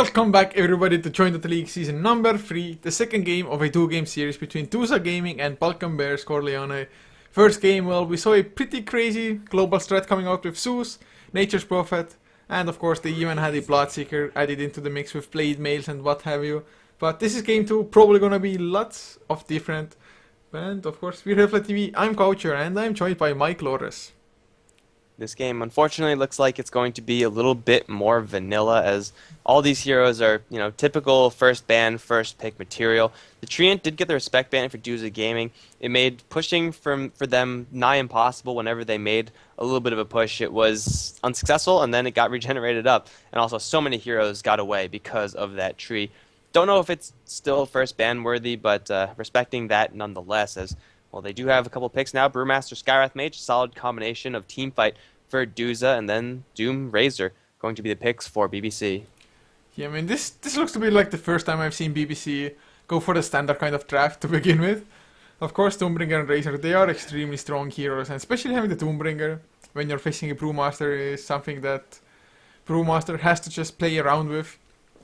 Welcome back everybody to Join the League season number 3, the second game of a 2-game series between Duza Gaming and Balkan Bears Corleone. First game, well, we saw a pretty crazy global strat coming out with Zeus, Nature's Prophet, and of course they even had a Bloodseeker added into the mix with Blade Mails and what have you. But this is game 2, probably gonna be lots of different. And of course, we're HeflaTV, I'm Coucher, and I'm joined by Mike Lores. This game, unfortunately, looks like it's going to be a little bit more vanilla, as all these heroes are, typical first ban, first pick material. The Treant did get the respect ban for Duza Gaming. It made pushing for them nigh impossible whenever they made a little bit of a push. It was unsuccessful, and then it got regenerated up. And also, so many heroes got away because of that tree. Don't know if it's still first ban worthy, but respecting that nonetheless, as well, they do have a couple picks now. Brewmaster, Skywrath Mage, solid combination of teamfight for Duza, and then Doom Razor going to be the picks for BBC. Yeah, I mean, this looks to be like the first time I've seen BBC go for the standard kind of draft to begin with. Of course, Doombringer and Razor, they are extremely strong heroes, and especially having the Doombringer when you're facing a Brewmaster is something that Brewmaster has to just play around with,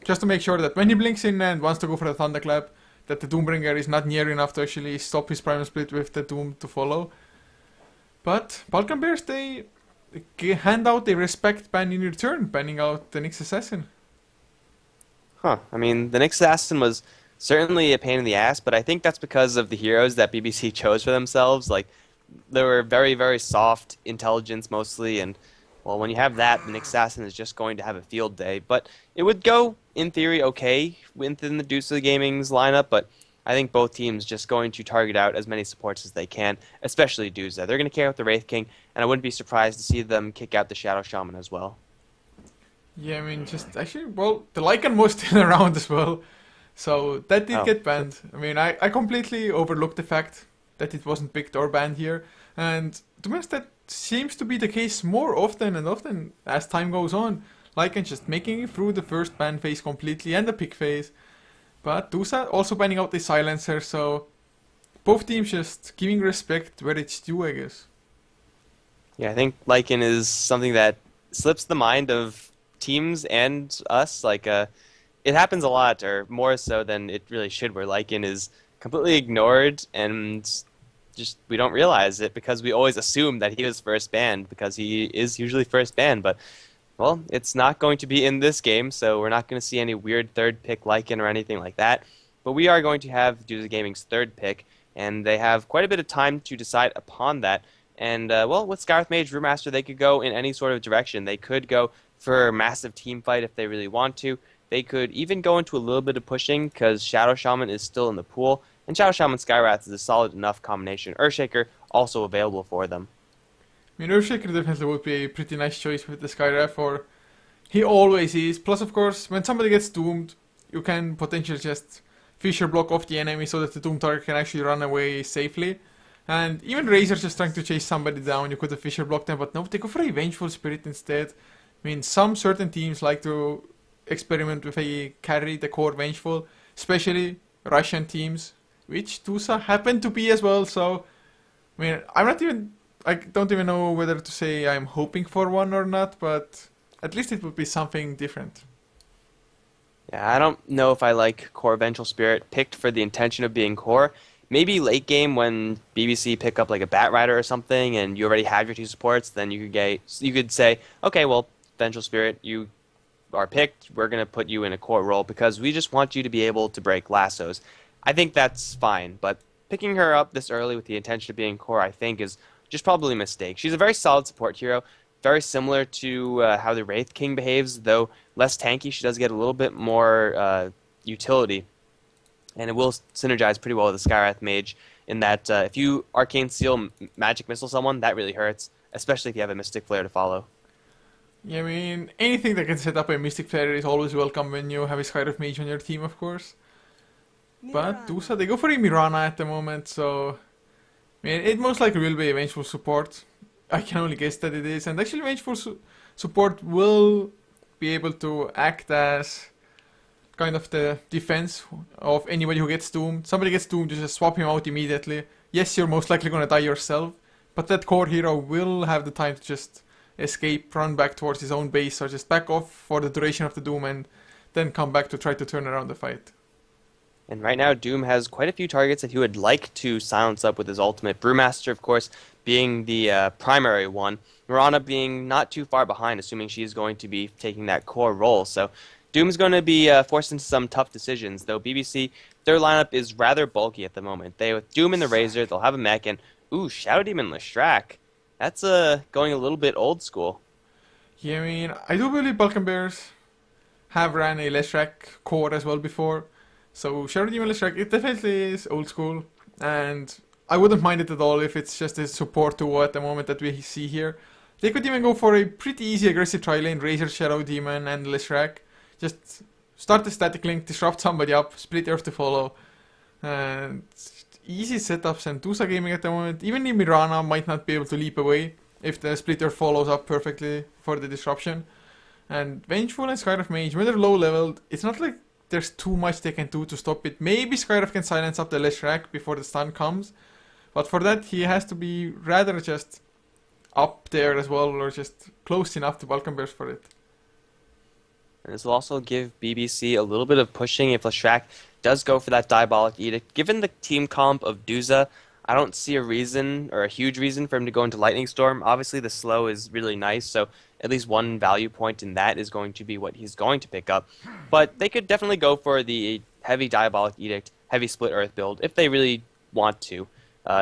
just to make sure that when he blinks in and wants to go for the Thunderclap, that the Doombringer is not near enough to actually stop his Primal Split with the Doom to follow. But Balkan Bears, they hand out a respect ban in return, banning out the Nyx Assassin. Huh. I mean, the Nyx Assassin was certainly a pain in the ass, but I think that's because of the heroes that BBC chose for themselves. Like, they were very, very soft intelligence mostly, and, well, when you have that, the Nyx Assassin is just going to have a field day. But it would go, in theory, okay within the Duza Gaming's lineup, but I think both teams just going to target out as many supports as they can, especially Duza. They're going to kick out the Wraith King, and I wouldn't be surprised to see them kick out the Shadow Shaman as well. Yeah, I mean, just actually, well, the Lycan was still around as well, so that did get banned. I mean, I completely overlooked the fact that it wasn't picked or banned here, and to be honest, that seems to be the case more often and often as time goes on. Lycan just making it through the first ban phase completely and the pick phase. But Duza also banning out the Silencer, so both teams just giving respect where it's due, I guess. Yeah, I think Lycan is something that slips the mind of teams and us. Like, it happens a lot, or more so than it really should, where Lycan is completely ignored and just we don't realize it because we always assume that he was first banned because he is usually first banned, but well, it's not going to be in this game, so we're not going to see any weird third pick Lycan or anything like that. But we are going to have Duza Gaming's third pick, and they have quite a bit of time to decide upon that. And, well, with Skywrath Mage, Brewmaster, they could go in any sort of direction. They could go for a massive team fight if they really want to. They could even go into a little bit of pushing because Shadow Shaman is still in the pool, and Shadow Shaman Skywrath is a solid enough combination. Earthshaker also available for them. I mean, Earthshaker definitely would be a pretty nice choice with the Skywrath, or he always is. Plus, of course, when somebody gets doomed, you can potentially just Fisher block off the enemy so that the Doom target can actually run away safely. And even Razor just trying to chase somebody down, you could have Fisher blocked them, but no, they go for a Vengeful Spirit instead. I mean, some certain teams like to experiment with a carry the core Vengeful, especially Russian teams, which Duza happen to be as well, so I mean, I don't even know whether to say I'm hoping for one or not, but at least it would be something different. Yeah, I don't know if I like Core Vengeful Spirit picked for the intention of being core. Maybe late game when BBC pick up like a Bat Rider or something and you already have your two supports, then you could say, okay, well, Vengeful Spirit, you are picked, we're going to put you in a core role because we just want you to be able to break lassos. I think that's fine, but picking her up this early with the intention of being core, I think, is just probably a mistake. She's a very solid support hero, very similar to how the Wraith King behaves, though less tanky. She does get a little bit more utility, and it will synergize pretty well with the Skywrath Mage in that if you Arcane Seal Magic Missile someone, that really hurts, especially if you have a Mystic Flare to follow. Yeah, I mean, anything that can set up a Mystic Flare is always welcome when you have a Skywrath Mage on your team, of course. But Duza, they go for a Mirana at the moment, so I mean, it most likely will be a Vengeful Support. I can only guess that it is, and actually Vengeful Support will be able to act as kind of the defense of anybody who gets doomed. Somebody gets doomed, you just swap him out immediately. Yes, you're most likely gonna die yourself, but that core hero will have the time to just escape, run back towards his own base, or just back off for the duration of the doom and then come back to try to turn around the fight. And right now, Doom has quite a few targets that he would like to silence up with his ultimate. Brewmaster, of course, being the primary one. Mirana being not too far behind, assuming she's going to be taking that core role. So Doom's going to be forced into some tough decisions, though BBC, their lineup is rather bulky at the moment. With Doom in the Razor, they'll have a mech, and ooh, Shadow Demon Leshrac. That's going a little bit old school. Yeah, I mean, I do believe Balkan Bears have ran a Leshrac core as well before. So Shadow Demon Leshrac, it definitely is old school, and I wouldn't mind it at all if it's just a support duo at the moment that we see here. They could even go for a pretty easy aggressive tri-lane, Razor, Shadow Demon, and Leshrac. Just start the static link, disrupt somebody up, split Earth to follow. And easy setups, and Duza gaming at the moment. Even Mirana might not be able to leap away if the split Earth follows up perfectly for the disruption. And Vengeful and Skyref Mage, when they're low leveled, it's not like there's too much they can do to stop it. Maybe Skyref can silence up the Leshrac before the stun comes. But for that, he has to be rather just up there as well, or just close enough to Balkan Bears for it. And this will also give BBC a little bit of pushing if Leshrac does go for that Diabolic Edict. Given the team comp of Duza, I don't see a reason, or a huge reason, for him to go into Lightning Storm. Obviously, the slow is really nice, so at least one value point in that is going to be what he's going to pick up. But they could definitely go for the heavy Diabolic Edict, heavy Split Earth build, if they really want to.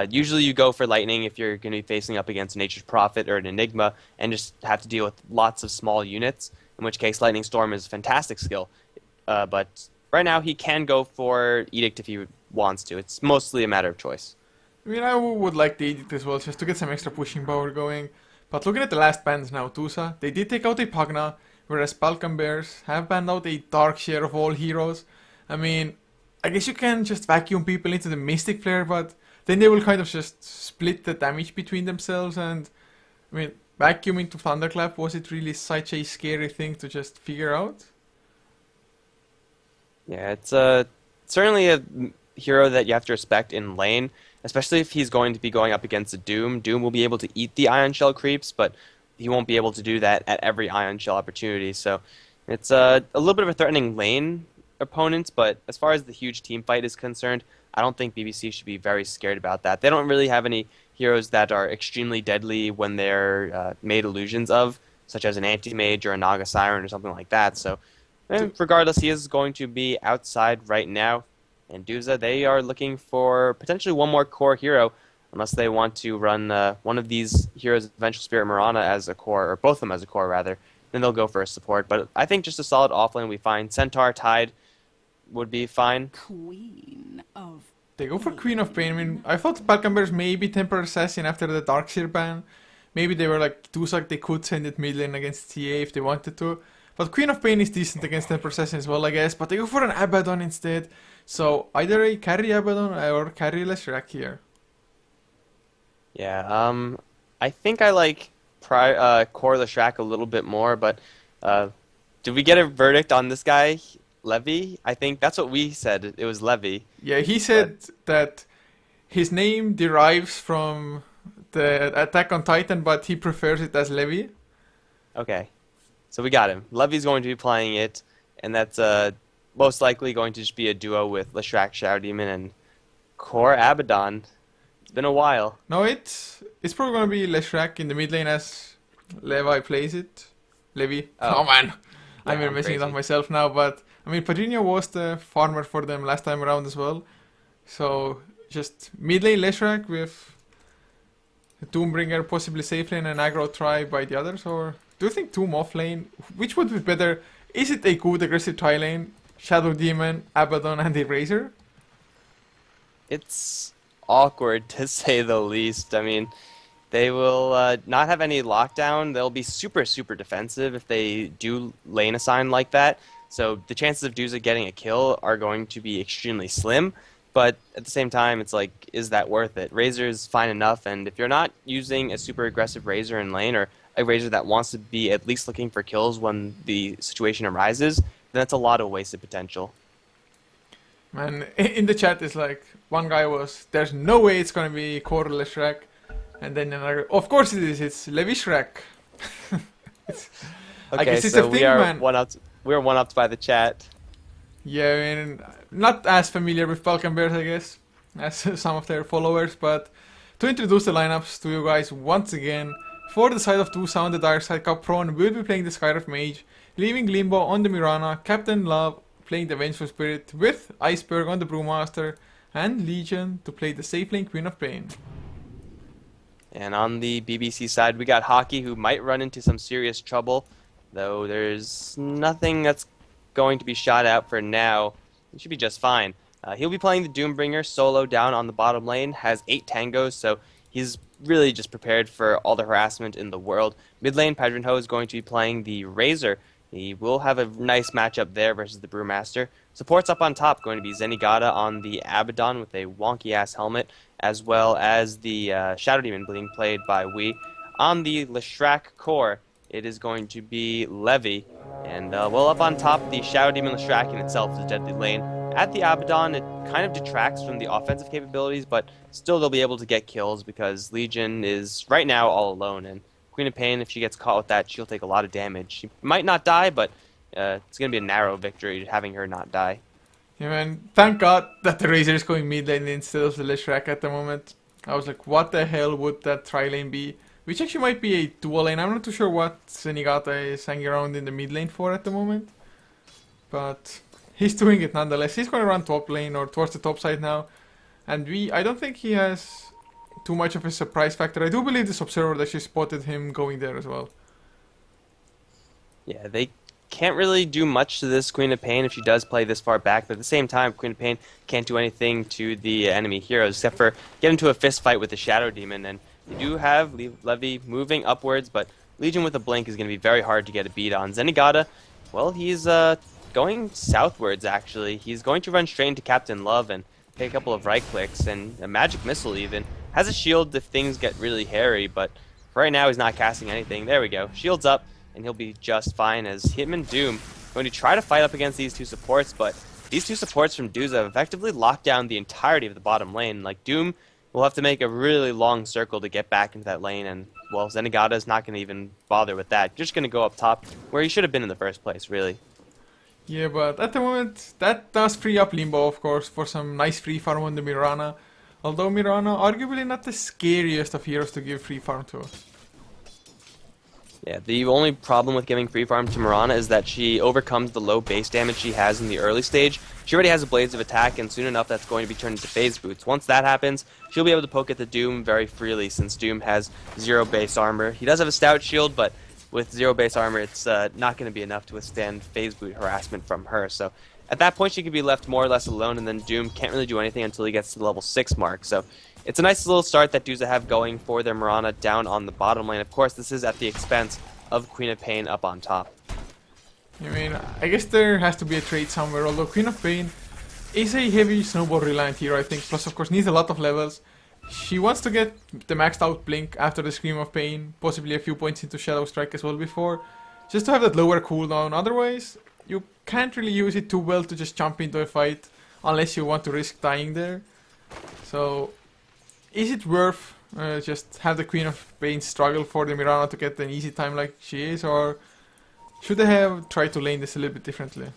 Usually you go for Lightning if you're going to be facing up against Nature's Prophet or an Enigma and just have to deal with lots of small units, in which case Lightning Storm is a fantastic skill. But right now he can go for Edict if he wants to. It's mostly a matter of choice. I mean, I would like the Edict as well, just to get some extra pushing power going. But looking at the last bans now, Duza, they did take out a Pugna, whereas Balkan Bears have banned out a Darkshare of all heroes. I mean, I guess you can just vacuum people into the Mystic Flare, but then they will kind of just split the damage between themselves. And I mean, vacuuming to Thunderclap, was it really such a scary thing to just figure out? Yeah, it's certainly a hero that you have to respect in lane, especially if he's going to be going up against a Doom. Doom will be able to eat the Ion Shell creeps, but he won't be able to do that at every Ion Shell opportunity. So it's a little bit of a threatening lane opponent, but as far as the huge team fight is concerned, I don't think BBC should be very scared about that. They don't really have any heroes that are extremely deadly when they're made illusions of, such as an Anti-Mage or a Naga Siren or something like that. So regardless, he is going to be outside right now. And Duza, they are looking for potentially one more core hero, unless they want to run one of these heroes, Vengeful Spirit Mirana, as a core, or both of them as a core, rather. Then they'll go for a support. But I think just a solid offlane will be fine. Centaur, Tide would be fine. Queen of... They go for Queen of Pain. I mean, I thought Balkan Bears maybe Temper Assassin after the Darkseer ban. Maybe they were like, Duza, they could send it mid lane against TA if they wanted to. But Queen of Pain is decent against Temper Assassin as well, I guess. But they go for an Abaddon instead. So either a carry Abaddon or carry Leshrac here. Yeah, I think I like core Leshrac a little bit more, but did we get a verdict on this guy, Levy? I think that's what we said. It was Levy. Yeah, he said that his name derives from the Attack on Titan, but he prefers it as Levy. Okay, so we got him. Levy's going to be playing it, and that's most likely going to just be a duo with Leshrac, Shadow Demon, and core Abaddon. It's been a while. No, it's probably going to be Leshrac in the mid lane as Levi plays it. Levy. Oh man, I'm Yeah, messing it up crazy. myself now, but I mean, Padrinho was the farmer for them last time around as well. So just mid lane Leshrac with Doombringer possibly safe lane and aggro try by the others, or do you think Doom off lane? Which would be better? Is it a good aggressive tri lane? Shadow Demon, Abaddon, and a Razor? It's awkward to say the least. I mean, they will not have any lockdown. They'll be super, super defensive if they do lane assign like that. So the chances of Duza getting a kill are going to be extremely slim. But at the same time, it's like, is that worth it? Razor is fine enough, and if you're not using a super aggressive Razor in lane, or a Razor that wants to be at least looking for kills when the situation arises, then that's a lot of wasted potential. Man, in the chat is like, one guy was, there's no way it's gonna be core Leshrac, and then another, of course it is, it's Levy Shrek. I Okay, guess it's so a we thing, are man. one out. we're one-upped by the chat. Yeah, I mean, not as familiar with Balkan Bears, I guess, as some of their followers, but to introduce the lineups to you guys once again, for the side of Duza on the Dark Side, Capron will be playing the Skyref Mage, leaving Limbo on the Mirana, Captain Love playing the Vengeful Spirit, with Iceberg on the Brewmaster, and Legion to play the safe lane Queen of Pain. And on the BBC side, we got Hockey, who might run into some serious trouble, though there's nothing that's going to be shot out for now. He should be just fine. He'll be playing the Doombringer solo down on the bottom lane, has 8 tangos, so he's really just prepared for all the harassment in the world. Mid lane, Pedrinho is going to be playing the Razor. He will have a nice matchup there versus the Brewmaster. Supports up on top going to be Zenigata on the Abaddon with a wonky-ass helmet, as well as the Shadow Demon being played by Wii. On the Leshrac core, it is going to be Levy. And, well, up on top, the Shadow Demon Leshrac in itself is a deadly lane. At the Abaddon, it kind of detracts from the offensive capabilities, but still they'll be able to get kills because Legion is right now all alone. And Queen of Pain, if she gets caught with that, she'll take a lot of damage. She might not die, but it's going to be a narrow victory having her not die. Yeah, man, thank God that the Razor is going mid lane instead of the Leshrac at the moment. I was like, what the hell would that tri-lane be? Which actually might be a dual lane. I'm not too sure what Zenigata is hanging around in the mid lane for at the moment. But he's doing it nonetheless. He's going to run top lane or towards the top side now. And I don't think he has too much of a surprise factor. I do believe this observer actually spotted him going there as well. Yeah, they can't really do much to this Queen of Pain if she does play this far back, but at the same time, Queen of Pain can't do anything to the enemy heroes except for get into a fist fight with the Shadow Demon. And you do have Levy moving upwards, but Legion with a blink is going to be very hard to get a beat on. Zenigata, well, he's going southwards, actually. He's going to run straight into Captain Love and take a couple of right clicks, and a magic missile even. Has a shield if things get really hairy, but right now he's not casting anything. There we go. Shield's up, and he'll be just fine as him and Doom going to try to fight up against these two supports, but these two supports from Duza have effectively locked down the entirety of the bottom lane. Like, Doom will have to make a really long circle to get back into that lane, and, well, Zenigata is not going to even bother with that. Just going to go up top, where he should have been in the first place, really. Yeah, but at the moment, that does free up Limbo, of course, for some nice free farm on the Mirana. Although Mirana, arguably not the scariest of heroes to give free farm to. Yeah, the only problem with giving free farm to Mirana is that she overcomes the low base damage she has in the early stage. She already has a Blades of Attack, and soon enough that's going to be turned into Phase Boots. Once that happens, she'll be able to poke at the Doom very freely, since Doom has 0 base armor. He does have a stout shield, but with 0 base armor, it's not going to be enough to withstand Phase Boot harassment from her. So at that point, she could be left more or less alone, and then Doom can't really do anything until he gets to the level 6 mark. So it's a nice little start that Duza have going for their Mirana down on the bottom lane. Of course, this is at the expense of Queen of Pain up on top. I mean, I guess there has to be a trade somewhere, although Queen of Pain is a heavy snowball reliant hero, I think, plus of course needs a lot of levels. She wants to get the maxed out Blink after the Scream of Pain, possibly a few points into Shadow Strike as well before, just to have that lower cooldown. Otherwise, you can't really use it too well to just jump into a fight, unless you want to risk dying there. So, is it worth just have the Queen of Pain struggle for the Mirana to get an easy time like she is, or should they have tried to lane this a little bit differently?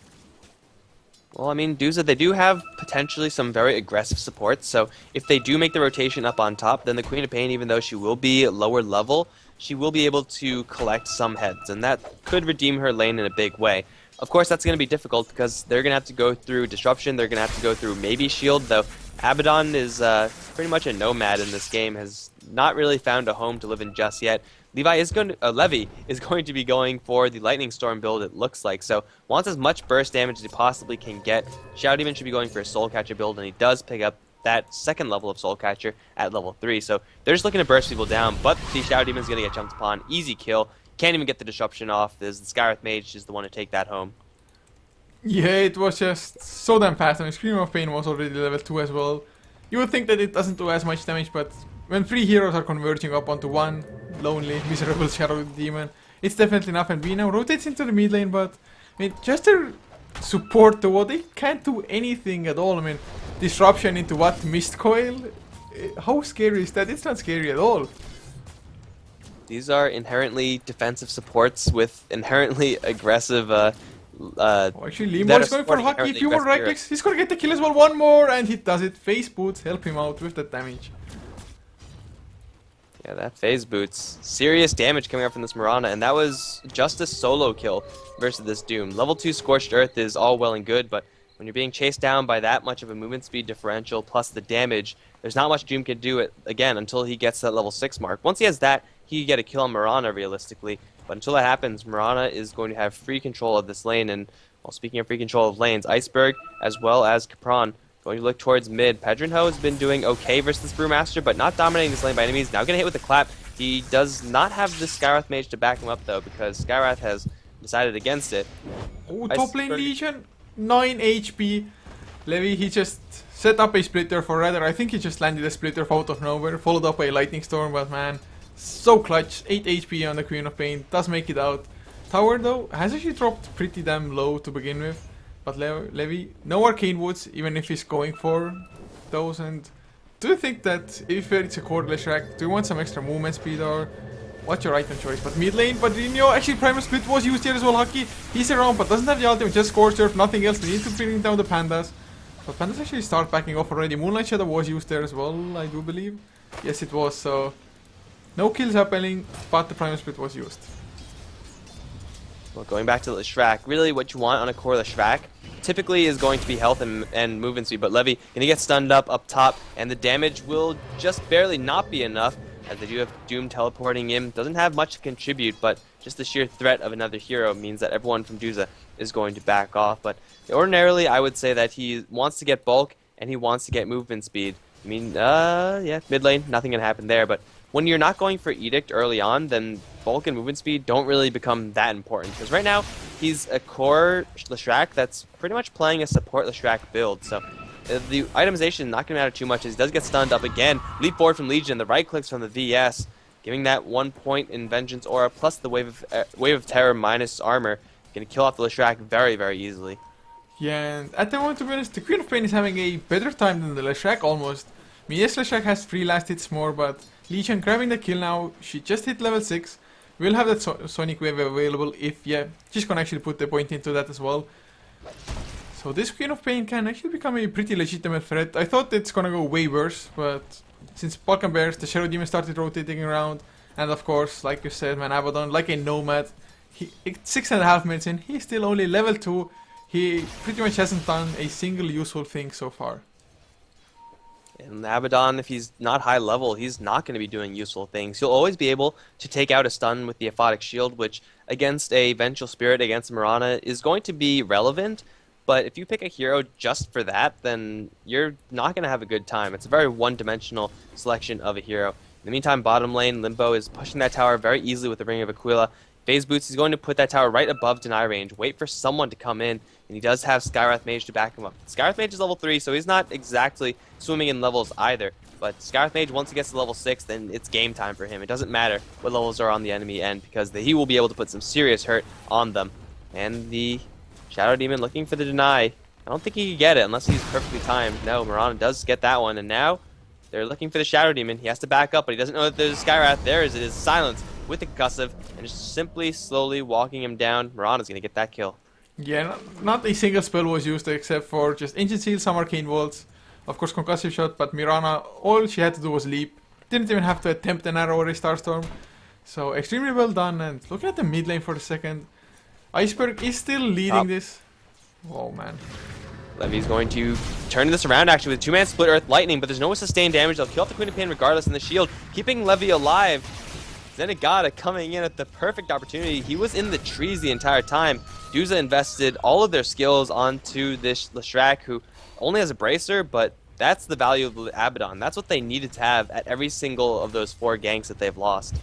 Well, I mean, Duza, they do have potentially some very aggressive supports, so if they do make the rotation up on top, then the Queen of Pain, even though she will be lower level, she will be able to collect some heads, and that could redeem her lane in a big way. Of course, that's going to be difficult because they're going to have to go through Disruption, they're going to have to go through maybe Shield, though Abaddon is pretty much a nomad in this game, has not really found a home to live in just yet. Levy is going to be going for the Lightning Storm build, it looks like, so wants as much burst damage as he possibly can get. Shadow Demon should be going for a Soul Catcher build, and he does pick up that second level of Soul Catcher at level 3, so they're just looking to burst people down, but the Shadow Demon's going to get jumped upon. Easy kill. Can't even get the Disruption off, as the Skyref Mage is the one to take that home. Yeah, it was just so damn fast. I mean, Scream of Pain was already level 2 as well. You would think that it doesn't do as much damage, but when 3 heroes are converging up onto one lonely, miserable Shadow Demon, it's definitely enough. And B now rotates into the mid lane, but I mean, just their support to what they can't do anything at all. I mean, Disruption into what? Mist Coil? How scary is that? It's not scary at all. These are inherently defensive supports with inherently aggressive Oh, actually, Limbo that is are going for supporting Hockey. currently Few more aggressive right heroes. clicks. He's gonna get the kill as well. One more, and he does it. Face boots help him out with that damage. Yeah, that phase boots. Serious damage coming up from this Mirana, and that was just a solo kill versus this Doom. Level 2 Scorched Earth is all well and good, but when you're being chased down by that much of a movement speed differential plus the damage, there's not much Doom can do it again until he gets that level 6 mark. Once he has that, he can get a kill on Mirana realistically, but until that happens, Mirana is going to have free control of this lane, and well, speaking of free control of lanes, Iceberg as well as Capron going to look towards mid. Pedrinho has been doing okay versus Brewmaster, but not dominating this lane by any means. Now getting hit with the clap. He does not have the Skywrath mage to back him up though, because Skywrath has decided against it. Oh, top lane Legion, 9 HP. Levy, he just set up a splitter for Redder. I think he just landed a splitter out of nowhere, followed up by a lightning storm, but man, so clutch. 8 HP on the Queen of Pain, does make it out. Tower though has actually dropped pretty damn low to begin with. But Levy, no Arcane Woods, even if he's going for those. And do you think that if it's a core Leshrac, do you want some extra movement speed or what's your item choice? But mid lane, Padrinho, actually Primal Split was used here as well. Hockey, he's around but doesn't have the ultimate, just Scorched Earth, nothing else. They need to bring down the Pandas. But Pandas actually start backing off already. Moonlight Shadow was used there as well, I do believe. Yes, it was, so no kills happening, but the Primal Split was used. Well, going back to Leshrac, really what you want on a core Leshrac typically is going to be health and movement speed, but Levy gonna get stunned up top, and the damage will just barely not be enough, as they do have Doom teleporting in. Doesn't have much to contribute, but just the sheer threat of another hero means that everyone from Duza is going to back off. But ordinarily, I would say that he wants to get bulk, and he wants to get movement speed. I mean, yeah, mid lane, nothing can happen there, but when you're not going for Edict early on, then bulk and movement speed don't really become that important. Because right now, he's a core Leshrac that's pretty much playing a support Leshrac build. So the itemization is not going to matter too much as he does get stunned up again. Leap forward from Legion, the right clicks from the VS, giving that 1 point in Vengeance Aura plus the Wave of Terror minus armor. Going to kill off the Leshrac very, very easily. Yeah, and at the moment, to be honest, the Queen of Pain is having a better time than the Leshrac almost. I mean, yes, Leshrac has 3 last hits more, but Legion grabbing the kill now. She just hit level 6. We'll have that Sonic Wave available if, yeah, she's gonna actually put the point into that as well. So this Queen of Pain can actually become a pretty legitimate threat. I thought it's gonna go way worse, but since Balkan Bears, the Shadow Demon started rotating around, and of course, like you said, man, Abaddon, like a nomad, 6.5 minutes in, he's still only level 2. He pretty much hasn't done a single useful thing so far. And Abaddon, if he's not high level, he's not going to be doing useful things. He'll always be able to take out a stun with the Aphotic Shield, which against a Vengeful Spirit, against Mirana, is going to be relevant. But if you pick a hero just for that, then you're not going to have a good time. It's a very one-dimensional selection of a hero. In the meantime, bottom lane, Limbo is pushing that tower very easily with the Ring of Aquila. Phase Boots, he's going to put that tower right above deny range, wait for someone to come in, and he does have Skywrath Mage to back him up. Skywrath Mage is level 3, so he's not exactly swimming in levels either. But Skywrath Mage, once he gets to level 6, then it's game time for him. It doesn't matter what levels are on the enemy end, because he will be able to put some serious hurt on them. And the Shadow Demon looking for the deny. I don't think he can get it unless he's perfectly timed. No, Mirana does get that one, and now they're looking for the Shadow Demon. He has to back up, but he doesn't know that there's a Skywrath. There it is, silence with the concussive, and just simply slowly walking him down. Mirana's gonna get that kill. Yeah, not a single spell was used except for just Ancient Seal, some Arcane Bolts, of course Concussive Shot, but Mirana, all she had to do was leap. Didn't even have to attempt an arrow or a Starstorm. So extremely well done, and looking at the mid lane for a second, Iceberg is still leading this. Oh man. Levy's going to turn this around actually with 2-man Split Earth Lightning, but there's no sustained damage. They'll kill off the Queen of Pain regardless in the shield, keeping Levy alive. Zenigata coming in at the perfect opportunity. He was in the trees the entire time. Duza invested all of their skills onto this Leshrac, who only has a bracer, but that's the value of the Abaddon. That's what they needed to have at every single of those 4 ganks that they've lost.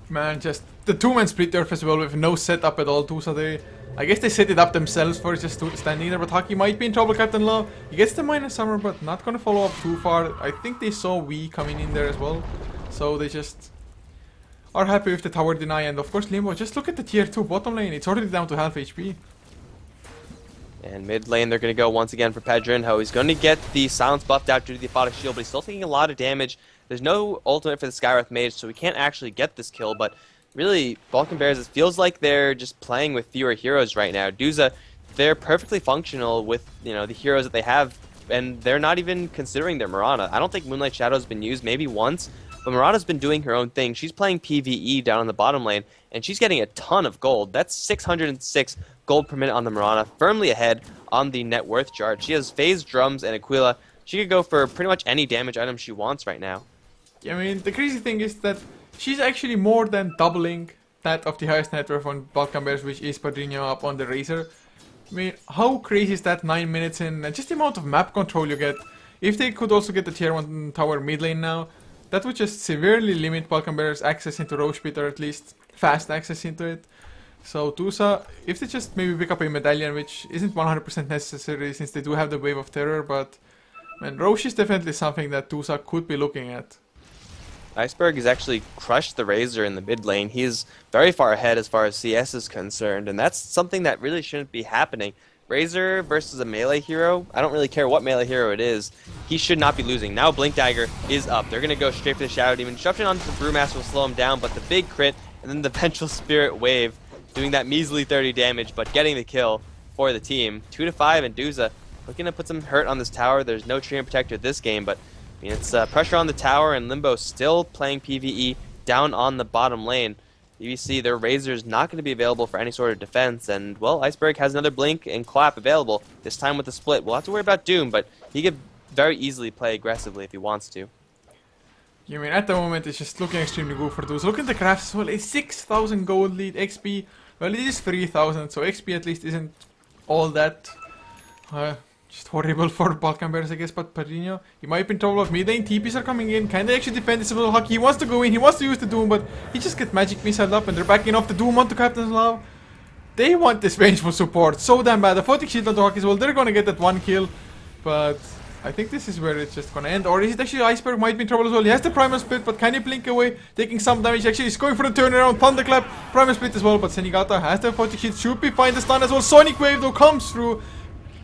Man, just the 2-man Split Earth as well with no setup at all. Duza, I guess they set it up themselves for just standing there, but Haki might be in trouble, Captain Law. He gets the minus summer, but not gonna follow up too far. I think they saw Wii coming in there as well, so they just are happy with the tower deny. And of course Limbo, just look at the tier 2 bottom lane, it's already down to half HP. And mid lane, they're going to go once again for Pedrinho. He's going to get the silence buffed out due to the Aphotic Shield, but he's still taking a lot of damage. There's no ultimate for the Skywrath Mage, so we can't actually get this kill, but really, Balkan Bears, it feels like they're just playing with fewer heroes right now. Duza, they're perfectly functional with, the heroes that they have, and they're not even considering their Mirana. I don't think Moonlight Shadow's been used, maybe once, but Mirana's been doing her own thing. She's playing PvE down in the bottom lane, and she's getting a ton of gold. That's 606 gold per minute on the Mirana, firmly ahead on the net worth chart. She has phase drums and Aquila. She could go for pretty much any damage item she wants right now. I mean, the crazy thing is that she's actually more than doubling that of the highest net worth on Balkan Bears, which is Padrino up on the Razor. I mean, how crazy is that 9 minutes in, and just the amount of map control you get. If they could also get the tier 1 tower mid lane now, that would just severely limit Balkan Bears' access into Roche Pit, or at least fast access into it. So Duza, if they just maybe pick up a medallion, which isn't 100% necessary since they do have the Wave of Terror, but man, Roche is definitely something that Duza could be looking at. Iceberg has actually crushed the Razor in the mid lane. He's very far ahead as far as CS is concerned, and that's something that really shouldn't be happening. Razor versus a melee hero, I don't really care what melee hero it is, he should not be losing. Now Blink Dagger is up. They're going to go straight for the Shadow Demon. Disruption onto the Brewmaster will slow him down, but the big crit, and then the Vengeful Spirit Wave, doing that measly 30 damage, but getting the kill for the team. 2-5, and Duza looking to put some hurt on this tower. There's no Treant Protector this game, but I mean, it's pressure on the tower, and Limbo still playing PvE down on the bottom lane. BBC, their Razor's not going to be available for any sort of defense, and, well, Iceberg has another Blink and Clap available, this time with the split. We'll have to worry about Doom, but he could very easily play aggressively if he wants to. I mean, at the moment, it's just looking extremely good for Duza. Look at the graphs as well, a 6,000 gold lead, XP, well, it is 3,000, so XP at least isn't all that just horrible for Balkan Bears, I guess, but Padrino, he might be in trouble of mid lane. TPs are coming in. Can they actually defend this a little hockey? He wants to go in, he wants to use the Doom, but he just gets magic missile up, and they're backing off the Doom onto Captain's Love. They want this vengeful support so damn bad. The 40 shield onto hockey as well. They're gonna get that one kill, but I think this is where it's just gonna end. Or is it actually Iceberg might be in trouble as well? He has the Primal Split, but can he blink away? Taking some damage. Actually, he's going for the turnaround. Thunderclap, Primal Split as well, but Senigata has the 40 shield. Should be fine. The stun as well. Sonic Wave though comes through.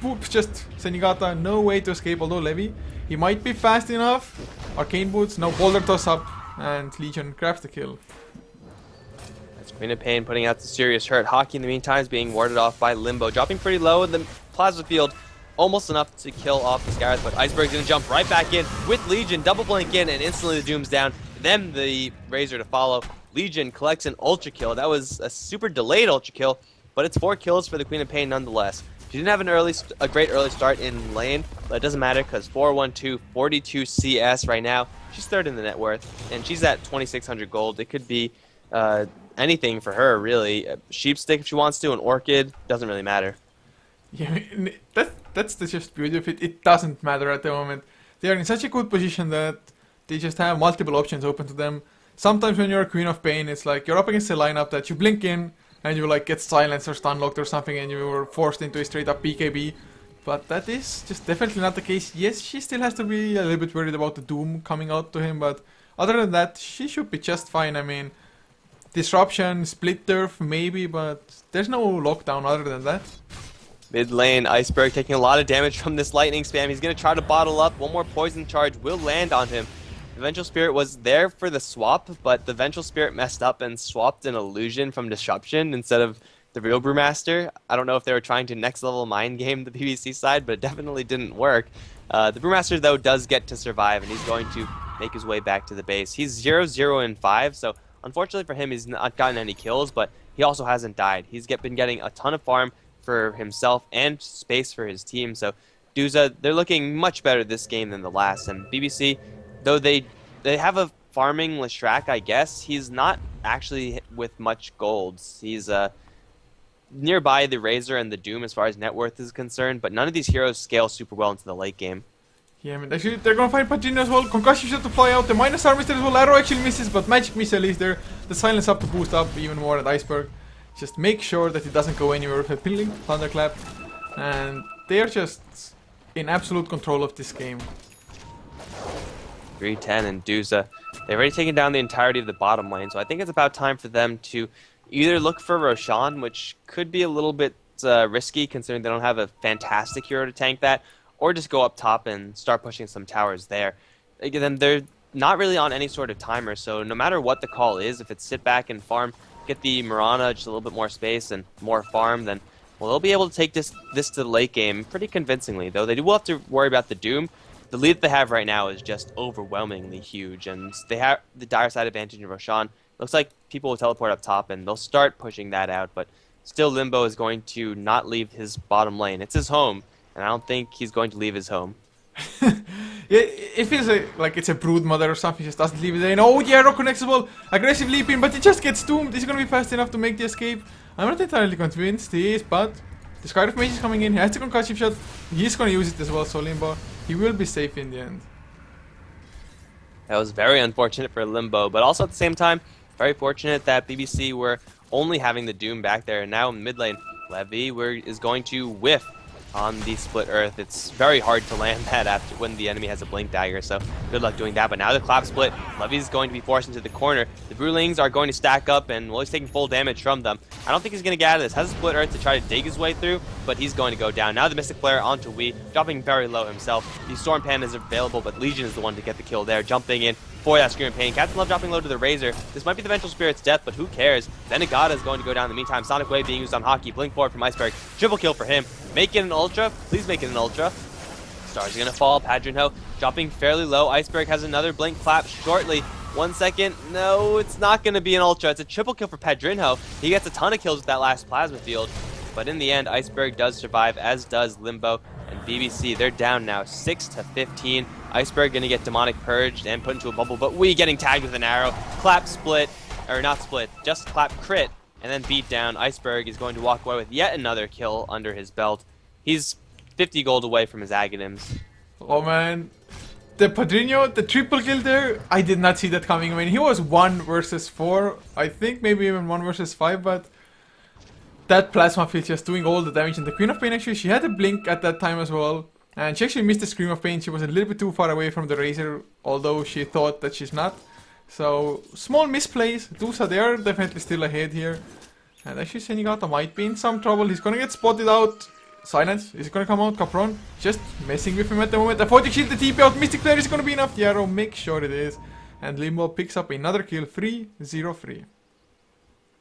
Whoops, just Senigata, no way to escape, although Levi, he might be fast enough. Arcane Boots, no Boulder Toss up, and Legion grabs the kill. That's Queen of Pain putting out the serious hurt. Hockey in the meantime is being warded off by Limbo, dropping pretty low in the Plasma Field. Almost enough to kill off the Scarab, but Iceberg's gonna jump right back in with Legion, double blink in, and instantly the Doom's down. Then the Razor to follow. Legion collects an ultra kill. That was a super delayed ultra kill, but it's 4 kills for the Queen of Pain nonetheless. She didn't have a great early start in lane, but it doesn't matter because 4-1-2, 42 CS right now. She's third in the net worth, and she's at 2,600 gold. It could be anything for her, really. A Sheepstick if she wants to, an Orchid, doesn't really matter. Yeah, that's the just beauty of it. It doesn't matter at the moment. They are in such a good position that they just have multiple options open to them. Sometimes when you're a Queen of Pain, it's like you're up against a lineup that you blink in, and you like get silenced or stun locked or something, and you were forced into a straight up BKB. But that is just definitely not the case. Yes, she still has to be a little bit worried about the Doom coming out to him, but other than that, she should be just fine. I mean, disruption, split turf, maybe, but there's no lockdown other than that. Mid lane, Iceberg taking a lot of damage from this lightning spam. He's going to try to bottle up. One more poison charge will land on him. The Vengeful Spirit was there for the swap, but the Vengeful Spirit messed up and swapped an illusion from Disruption instead of the real Brewmaster. I don't know if they were trying to next level mind game the PvC side, but it definitely didn't work. The Brewmaster, though, does get to survive, and he's going to make his way back to the base. He's 0-0-5, so unfortunately for him, he's not gotten any kills, but he also hasn't died. He's been getting a ton of farm for himself and space for his team, so Duza, they're looking much better this game than the last, and BBC, though they have a farming Leshrac, I guess, he's not actually with much golds. He's nearby the Razor and the Doom as far as net worth is concerned, but none of these heroes scale super well into the late game. Yeah, I mean, actually, they're gonna find Padrino as well. Concussion shot to fly out. The minus armister as well. Arrow actually misses, but Magic Missile is there. The silence up to boost up even more at Iceberg. Just make sure that it doesn't go anywhere with a Pilling, Thunderclap. And they are just in absolute control of this game. 3-10 and Duza. They've already taken down the entirety of the bottom lane, so I think it's about time for them to either look for Roshan, which could be a little bit risky considering they don't have a fantastic hero to tank that, or just go up top and start pushing some towers there. Again, they're not really on any sort of timer, so no matter what the call is, if it's sit back and farm, get the Mirana just a little bit more space and more farm, then well, they'll be able to take this to the late game pretty convincingly. Though they will have to worry about the Doom. The lead that they have right now is just overwhelmingly huge, and they have the dire side advantage of Roshan. Looks like people will teleport up top, and they'll start pushing that out, but still Limbo is going to not leave his bottom lane. It's his home, and I don't think he's going to leave his home. It feels like it's a brood mother or something, just doesn't leave it in. Oh, the arrow connects as well. Aggressive leaping, but he just gets doomed. Is he gonna be fast enough to make the escape? I'm not entirely convinced he is, but the Skyref Mage is coming in. He has the concussive shot. He's gonna use it as well, so Limbo, he will be safe in the end. That was very unfortunate for Limbo, but also at the same time, very fortunate that BBC were only having the Doom back there, and now in mid lane, Levy is going to whiff on the split earth. It's very hard to land that after when the enemy has a blink dagger, so good luck doing that. But now the clap split, Levy's going to be forced into the corner. The Brewlings are going to stack up, and well, he's taking full damage from them. I don't think he's going to get out of this. Has a split earth to try to dig his way through, but he's going to go down. Now the Mystic Flare onto Wii, dropping very low himself. The Storm Pan is available, but Legion is the one to get the kill there, jumping in for that Scream of Pain. Captain Love dropping low to the Razor. This might be the Vengeful Spirit's death, but who cares? Zenigata is going to go down in the meantime. Sonic Wave being used on Hockey. Blink forward from Iceberg. Triple kill for him. Make it an Ultra. Please make it an Ultra. Stars are going to fall. Padrinho dropping fairly low. Iceberg has another Blink clap shortly. 1 second. No, it's not going to be an Ultra. It's a triple kill for Padrinho. He gets a ton of kills with that last Plasma Field. But in the end, Iceberg does survive, as does Limbo. And BBC, they're down now 6-15. Iceberg gonna get Demonic Purged and put into a bubble, but we getting tagged with an arrow. Clap split, or not split, just clap crit, and then beat down. Iceberg is going to walk away with yet another kill under his belt. He's 50 gold away from his Aghanims. Oh man, the Padrinho, the triple kill there, I did not see that coming. I mean, he was 1 versus 4, I think maybe even 1 versus 5, but that Plasma Field just doing all the damage. And the Queen of Pain, actually, she had a blink at that time as well. And she actually missed the Scream of Pain. She was a little bit too far away from the Razor, although she thought that she's not. So, small misplays. Duza, they are definitely still ahead here. And actually, Zenigata might be in some trouble. He's gonna get spotted out. Silence. Is he gonna come out? Capron just messing with him at the moment. The 40 shield, the TP out. Mystic Flare is gonna be enough. The arrow, make sure it is. And Limbo picks up another kill. 3-0-3.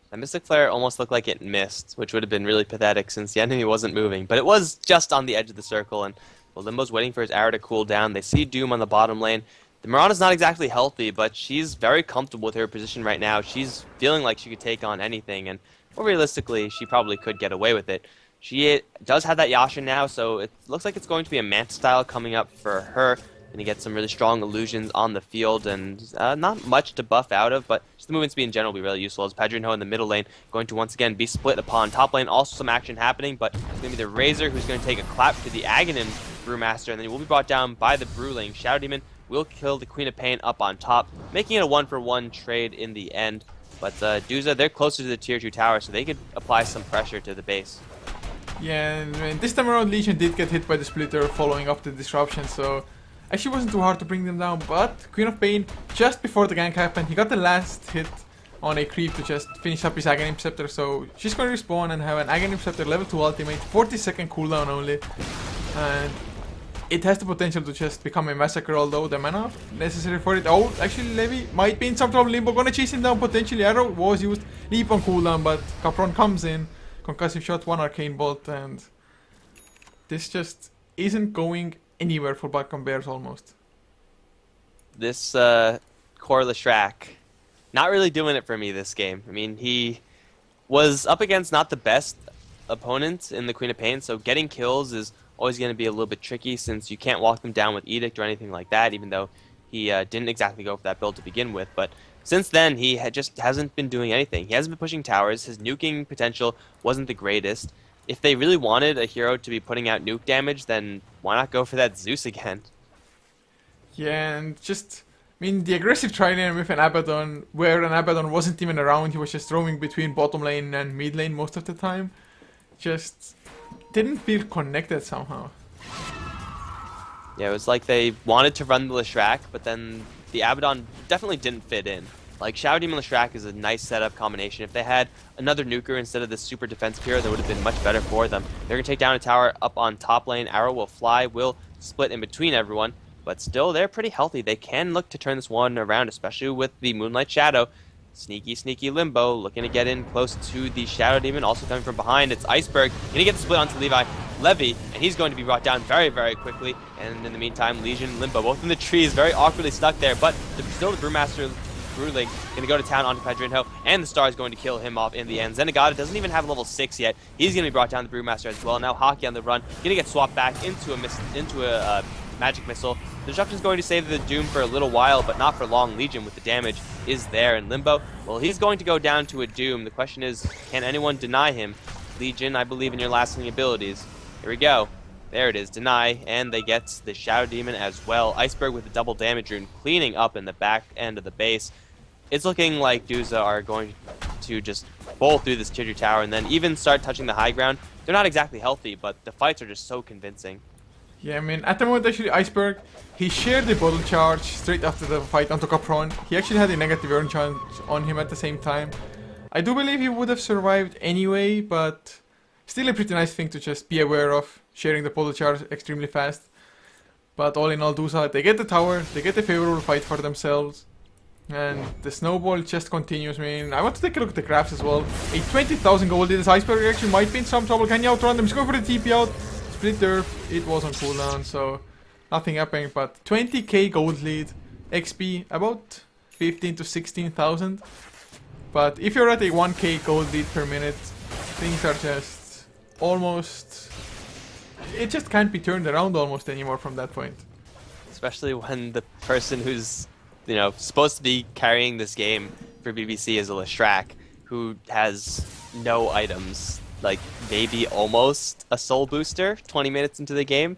That Mystic Flare almost looked like it missed, which would have been really pathetic since the enemy wasn't moving. But it was just on the edge of the circle, and well, Limbo's waiting for his arrow to cool down. They see Doom on the bottom lane. The Mirana's not exactly healthy, but she's very comfortable with her position right now. She's feeling like she could take on anything, and well, realistically, she probably could get away with it. She does have that Yasha now, so it looks like it's going to be a Manta style coming up for her. Going to get some really strong illusions on the field, and not much to buff out of, but just the movement speed in general will be really useful. As Padrinho in the middle lane going to once again be split upon top lane. Also some action happening, but it's going to be the Razor who's going to take a clap to the Aghanim Brewmaster, and then he will be brought down by the Brewling. Shadow Demon will kill the Queen of Pain up on top, making it a 1-for-1 trade in the end. But Duza, they're closer to the tier 2 tower, so they could apply some pressure to the base. Yeah, and this time around, Legion did get hit by the splitter following up the disruption, so actually wasn't too hard to bring them down. But Queen of Pain, just before the gank happened, he got the last hit on a creep to just finish up his Aghanim Scepter, so she's going to respawn and have an Aghanim Scepter level 2 ultimate, 40-second cooldown only, and it has the potential to just become a massacre, although the mana necessary for it. Oh, actually Levy might be in some trouble. Limbo gonna chase him down, potentially arrow was used, leap on cooldown, but Capron comes in, concussive shot, 1 arcane bolt, and this just isn't going anywhere for Balkan Bears almost. This Core Leshrac, not really doing it for me this game. I mean, he was up against not the best opponent in the Queen of Pain, so getting kills is always going to be a little bit tricky since you can't walk them down with Edict or anything like that, even though he didn't exactly go for that build to begin with. But since then, he just hasn't been doing anything. He hasn't been pushing towers. His nuking potential wasn't the greatest. If they really wanted a hero to be putting out nuke damage, then why not go for that Zeus again? Yeah, and just, I mean, the aggressive trident with an Abaddon, where an Abaddon wasn't even around, he was just roaming between bottom lane and mid lane most of the time, just didn't feel connected somehow. Yeah, it was like they wanted to run the Leshrac, but then the Abaddon definitely didn't fit in. Like, Shadow Demon Leshrac is a nice setup combination. If they had another nuker instead of this super defensive hero, that would have been much better for them. They're going to take down a tower up on top lane. Arrow will fly, will split in between everyone, but still they're pretty healthy. They can look to turn this one around, especially with the Moonlight Shadow. Sneaky Limbo looking to get in close to the Shadow Demon, also coming from behind. It's Iceberg gonna get the split onto Levy, and he's going to be brought down very quickly. And in the meantime, Legion and Limbo both in the trees, very awkwardly stuck there, but still the Brewmaster Brewling gonna go to town onto Pedrinho, and the Star is going to kill him off in the end. Zenigata doesn't even have level 6 yet. He's gonna be brought down the Brewmaster as well. Now Hockey on the run, gonna get swapped back into a magic missile. The Disruption is going to save the Doom for a little while, but not for long. Legion with the damage is there, and Limbo, well, he's going to go down to a Doom. The question is, can anyone deny him? Legion, I believe in your lasting abilities. Here we go. There it is, deny, and they get the Shadow Demon as well. Iceberg with the double damage rune, cleaning up in the back end of the base. It's looking like Duza are going to just bowl through this tier 2 tower and then even start touching the high ground. They're not exactly healthy, but the fights are just so convincing. Yeah, I mean, at the moment, actually, Iceberg, he shared the bottle charge straight after the fight onto Capron. He actually had a negative urn charge on him at the same time. I do believe he would have survived anyway, but still a pretty nice thing to just be aware of, sharing the bottle charge extremely fast. But all in all, Duza, they get the tower, they get a favorable fight for themselves. And the snowball just continues. I mean, I want to take a look at the graphs as well. A 20,000 gold lead. This Iceberg actually might be in some trouble. Can you outrun them? He's going for the TP out. Split Earth. It was on cooldown, so nothing happening. But 20k gold lead. XP about 15 to 16,000. But if you're at a 1k gold lead per minute, things are just almost... It just can't be turned around almost anymore from that point. Especially when the person who's supposed to be carrying this game for BBC is a Leshrac, who has no items, like maybe almost a soul booster 20 minutes into the game.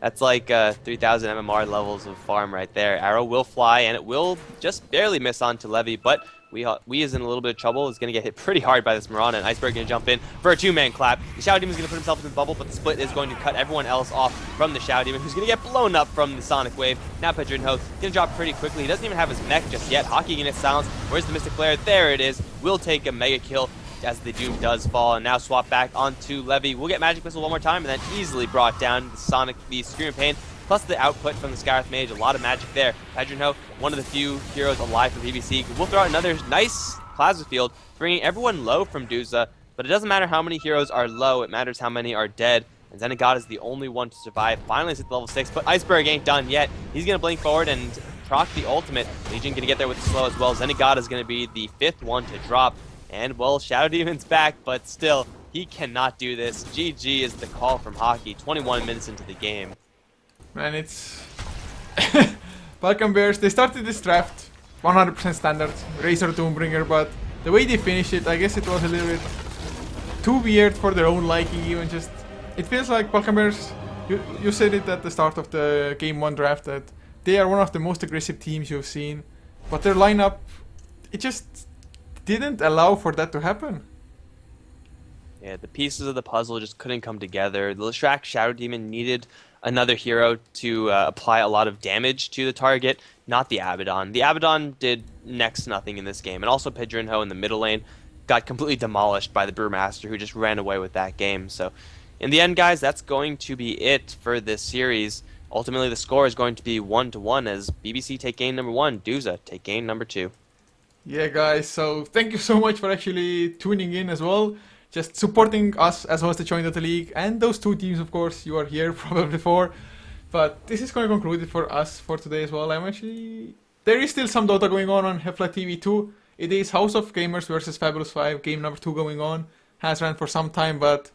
That's like 3,000 MMR levels of farm right there. Arrow will fly, and it will just barely miss onto Levy, but we is in a little bit of trouble. Is going to get hit pretty hard by this Mirana, and Iceberg going to jump in for a 2-man clap. The Shadow Demon is going to put himself in the bubble, but the split is going to cut everyone else off from the Shadow Demon, who's going to get blown up from the Sonic Wave. Now Pedrinho going to drop pretty quickly. He doesn't even have his mech just yet. Hockey going to silence. Where's the Mystic Flare? There it is. Will take a mega kill as the Doom does fall, and now swap back onto Levy. We'll get Magic Missile one more time, and then easily brought down the Scream of Pain, plus the output from the Scarith Mage. A lot of magic there. Pedrinho, one of the few heroes alive for BBC. We'll throw out another nice Plasma Field, bringing everyone low from Duza, but it doesn't matter how many heroes are low, it matters how many are dead, and Zenigata is the only one to survive. Finally it's at level 6, but Iceberg ain't done yet. He's going to blink forward and proc the ultimate. Legion going to get there with the slow as well. Zenigata is going to be the 5th one to drop, and well, Shadow Demon's back, but still, he cannot do this. GG is the call from Hockey, 21 minutes into the game. Man, it's... Balkan Bears, they started this draft 100% standard, Razor Doombringer, but the way they finished it, I guess it was a little bit too weird for their own liking. Even just, it feels like Balkan Bears, you said it at the start of the Game 1 draft, that they are one of the most aggressive teams you've seen, but their lineup, it just didn't allow for that to happen. Yeah, the pieces of the puzzle just couldn't come together. The Leshrac Shadow Demon needed another hero to apply a lot of damage to the target, not the Abaddon. The Abaddon did next to nothing in this game, and also Pedrinho in the middle lane got completely demolished by the Brewmaster, who just ran away with that game. So in the end, guys, that's going to be it for this series. Ultimately, the score is going to be 1-1 as BBC take game number 1, Duza take game number 2. Yeah, guys, so thank you so much for actually tuning in as well. Just supporting us as well as the Join Dota League, and those two teams, of course, you are here probably for. But this is going to conclude it for us for today as well. There is still some Dota going on HeflaTV 2. It is House of Gamers versus Fabulous 5, game number 2 going on. Has ran for some time, but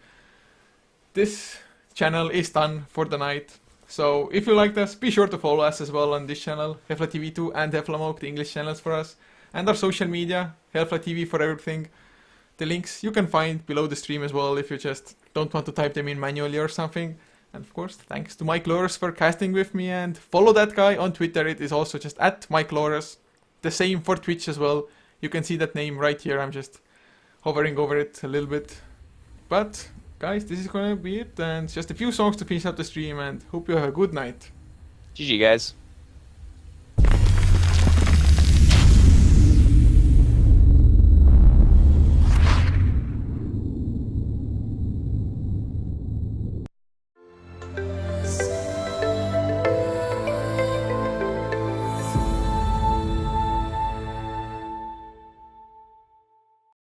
this channel is done for the night. So if you liked us, be sure to follow us as well on this channel, HeflaTV 2 and HeflaMoke, the English channels for us. And our social media, HeflaTV for everything. The links you can find below the stream as well if you just don't want to type them in manually or something. And of course, thanks to Mike Loris for casting with me, and follow that guy on Twitter. It is also just at Mike Loris. The same for Twitch as well. You can see that name right here. I'm just hovering over it a little bit. But guys, this is gonna be it, and just a few songs to finish up the stream, and hope you have a good night. GG, guys.